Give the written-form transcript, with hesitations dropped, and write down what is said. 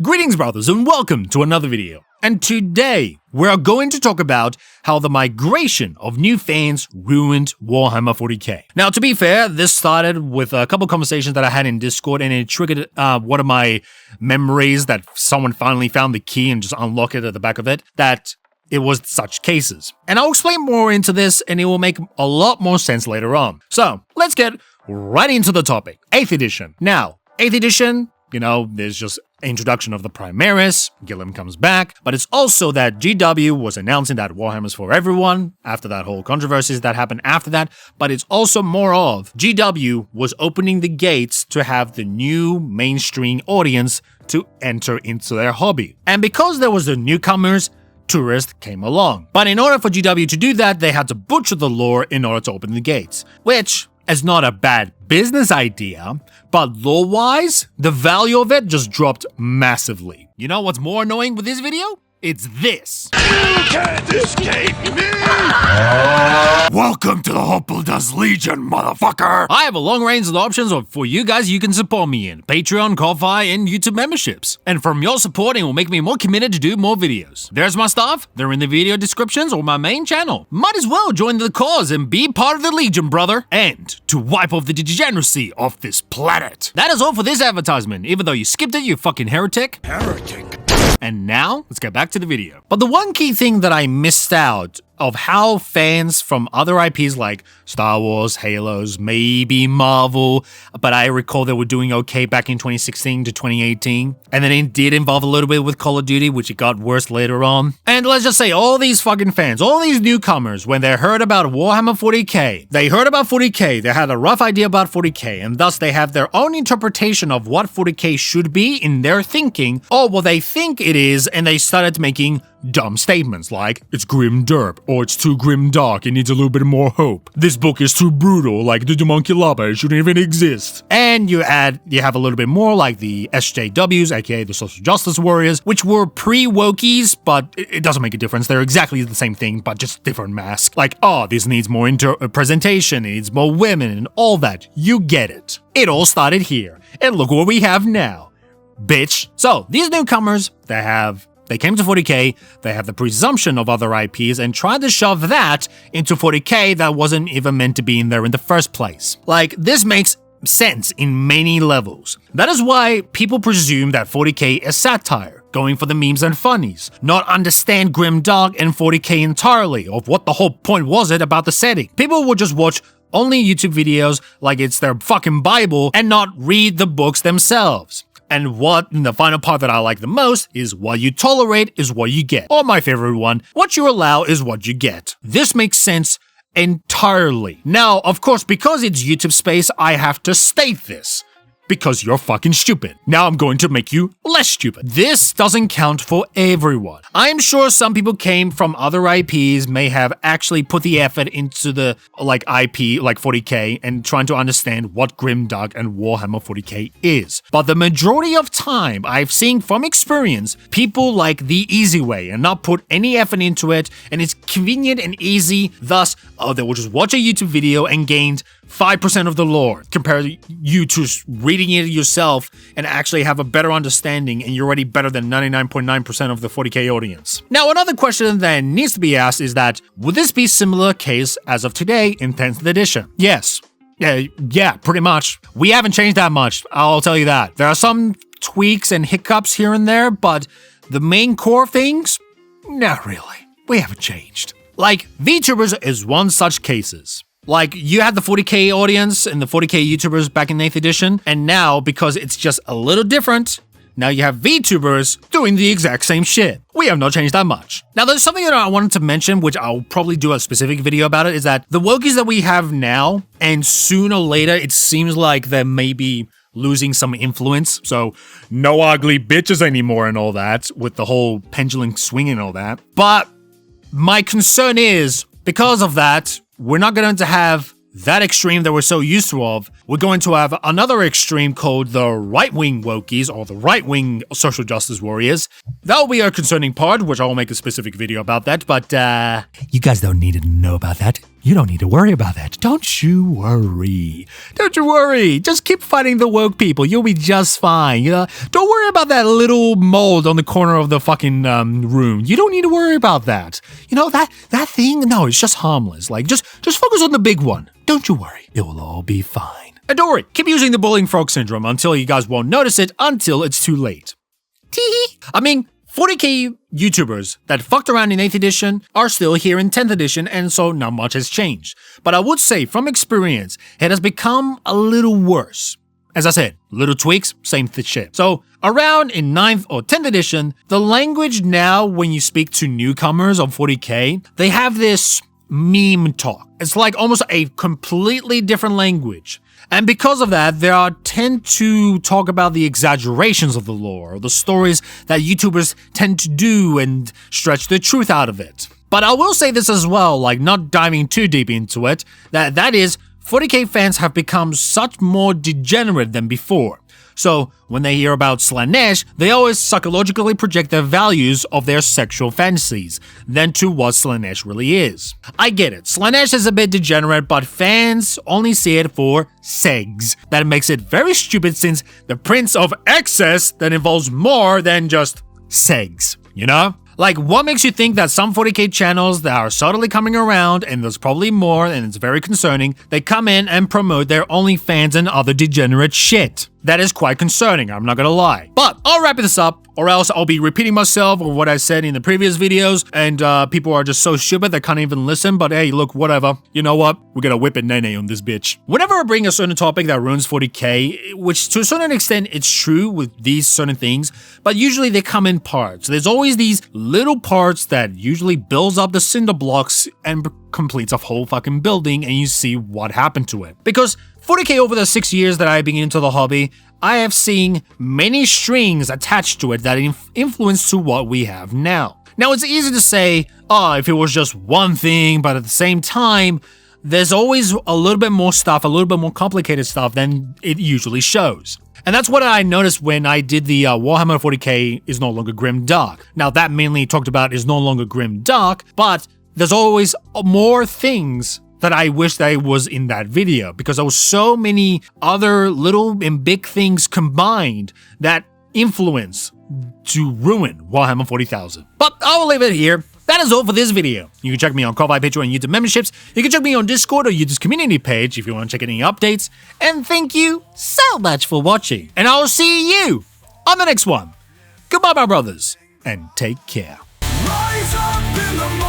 Greetings brothers and welcome to another video. And today, we're going to talk about how the migration of new fans ruined Warhammer 40k. Now, to be fair, this started with a couple conversations that I had in Discord, and it triggered one of my memories that someone finally found the key and just unlocked it at the back of it, that it was such cases. And I'll explain more into this, and it will make a lot more sense later on. So, let's get right into the topic. 8th edition. Now, 8th edition, you know, there's just introduction of the Primaris, Gilliam comes back, but it's also that GW was announcing that Warhammer's for everyone after that whole controversies that happened after that, but it's also more of GW was opening the gates to have the new mainstream audience to enter into their hobby. And because there was the newcomers, tourists came along. But in order for GW to do that, they had to butcher the lore in order to open the gates, which is not a bad business idea, but lore-wise, the value of it just dropped massively. You know what's more annoying with this video? It's this. You can't escape me! Welcome to the Hoppeldas Legion, motherfucker! I have a long range of options for you guys you can support me in. Patreon, Ko-Fi, and YouTube memberships. And from your support, it will make me more committed to do more videos. There's my stuff. They're in the video descriptions or my main channel. Might as well join the cause and be part of the Legion, brother. And to wipe off the degeneracy off this planet. That is all for this advertisement. Even though you skipped it, you fucking heretic. And now, let's get back to the video. But the one key thing that I missed out of how fans from other IPs like Star Wars, Halos, maybe Marvel, but I recall they were doing okay back in 2016 to 2018. And then it did involve a little bit with Call of Duty, which it got worse later on. And let's just say all these fucking fans, all these newcomers, when they heard about Warhammer 40k, they heard about 40k, they had a rough idea about 40k, and thus they have their own interpretation of what 40k should be in their thinking, or what they think it is, and they started making dumb statements like, it's grim derp, or it's too grim dark, it needs a little bit more hope. This book is too brutal, like the Demonculaba, it shouldn't even exist. And you have a little bit more like the SJWs, aka the Social Justice Warriors, which were pre-wokies, but it doesn't make a difference. They're exactly the same thing, but just different masks. Like, oh, this needs more presentation, it needs more women, and all that. You get it. It all started here. And look what we have now. Bitch. So, these newcomers, they came to 40k, they have the presumption of other IPs, and tried to shove that into 40k that wasn't even meant to be in there in the first place. Like, this makes sense in many levels. That is why people presume that 40k is satire, going for the memes and funnies, not understand grimdark and 40k entirely, of what the whole point was it about the setting. People will just watch only YouTube videos like it's their fucking Bible and not read the books themselves. And the final part that I like the most is what you tolerate is what you get. Or my favorite one, what you allow is what you get. This makes sense entirely. Now, of course, because it's YouTube space, I have to state this. Because you're fucking stupid. Now I'm going to make you less stupid. This doesn't count for everyone. I'm sure some people came from other IPs, may have actually put the effort into the IP, like 40k, and trying to understand what Grimdark and Warhammer 40k is. But the majority of time, I've seen from experience, people like the easy way and not put any effort into it, and it's convenient and easy, thus, they will just watch a YouTube video and gained 5% of the lore, compared to you to reading it yourself and actually have a better understanding, and you're already better than 99.9% of the 40k audience. Now, another question that needs to be asked is that, would this be similar case as of today in 10th edition? Yes. Yeah, pretty much. We haven't changed that much, I'll tell you that. There are some tweaks and hiccups here and there, but the main core things, not really. We haven't changed. Like, VTubers is one such cases. Like, you had the 40k audience and the 40k YouTubers back in 8th edition, and now, because it's just a little different, now you have VTubers doing the exact same shit. We have not changed that much. Now, there's something that I wanted to mention, which I'll probably do a specific video about it, is that the wokies that we have now, and sooner or later, it seems like they may be losing some influence, so no ugly bitches anymore and all that, with the whole pendulum swing and all that. But my concern is, because of that, we're not going to have that extreme that we're so used to of. We're going to have another extreme called the right-wing wokies, or the right-wing social justice warriors. That will be a concerning part, which I will make a specific video about that, but you guys don't need to know about that. You don't need to worry about that. Don't you worry. Don't you worry. Just keep fighting the woke people. You'll be just fine. Don't worry about that little mold on the corner of the fucking room. You don't need to worry about that. That thing? No, it's just harmless. Like, just focus on the big one. Don't you worry. It will all be fine. And don't worry. Keep using the bullying frog syndrome until you guys won't notice it until it's too late. Tee. I mean, 40k YouTubers that fucked around in 8th edition are still here in 10th edition, and so not much has changed. But I would say, from experience, it has become a little worse. As I said, little tweaks, same shit. So, around in 9th or 10th edition, the language now, when you speak to newcomers of 40k, they have this meme talk. It's like almost a completely different language. And because of that, they tend to talk about the exaggerations of the lore, or the stories that YouTubers tend to do and stretch the truth out of it. But I will say this as well, like not diving too deep into it, that is, 40k fans have become such more degenerate than before. So, when they hear about Slaanesh, they always psychologically project their values of their sexual fantasies than to what Slaanesh really is. I get it, Slaanesh is a bit degenerate, but fans only see it for segs. That makes it very stupid since the Prince of Excess that involves more than just segs, Like, what makes you think that some 40k channels that are subtly coming around, and there's probably more, and it's very concerning, they come in and promote their OnlyFans and other degenerate shit? That is quite concerning, I'm not gonna lie. But I'll wrap this up, or else I'll be repeating myself of what I said in the previous videos, and people are just so stupid they can't even listen, but hey, look, whatever. You know what? We're gonna whip it nene on this bitch. Whenever I bring a certain topic that ruins 40k, which to a certain extent it's true with these certain things, but usually they come in parts. There's always these little parts that usually builds up the cinder blocks and completes a whole fucking building, and you see what happened to it. Because 40k over the 6 years that I've been into the hobby, I have seen many strings attached to it that influence to what we have now. Now, it's easy to say, if it was just one thing, but at the same time, there's always a little bit more stuff, a little bit more complicated stuff than it usually shows. And that's what I noticed when I did the Warhammer 40k is no longer grim dark. Now, that mainly talked about is no longer grim dark, but there's always more things that I wish that it was in that video, because there was so many other little and big things combined that influence to ruin Warhammer 40,000. But I will leave it here. That is all for this video. You can check me on Ko-Fi, Patreon, and YouTube memberships. You can check me on Discord or YouTube's community page if you want to check any updates. And thank you so much for watching. And I'll see you on the next one. Goodbye, my brothers, and take care. Rise up in the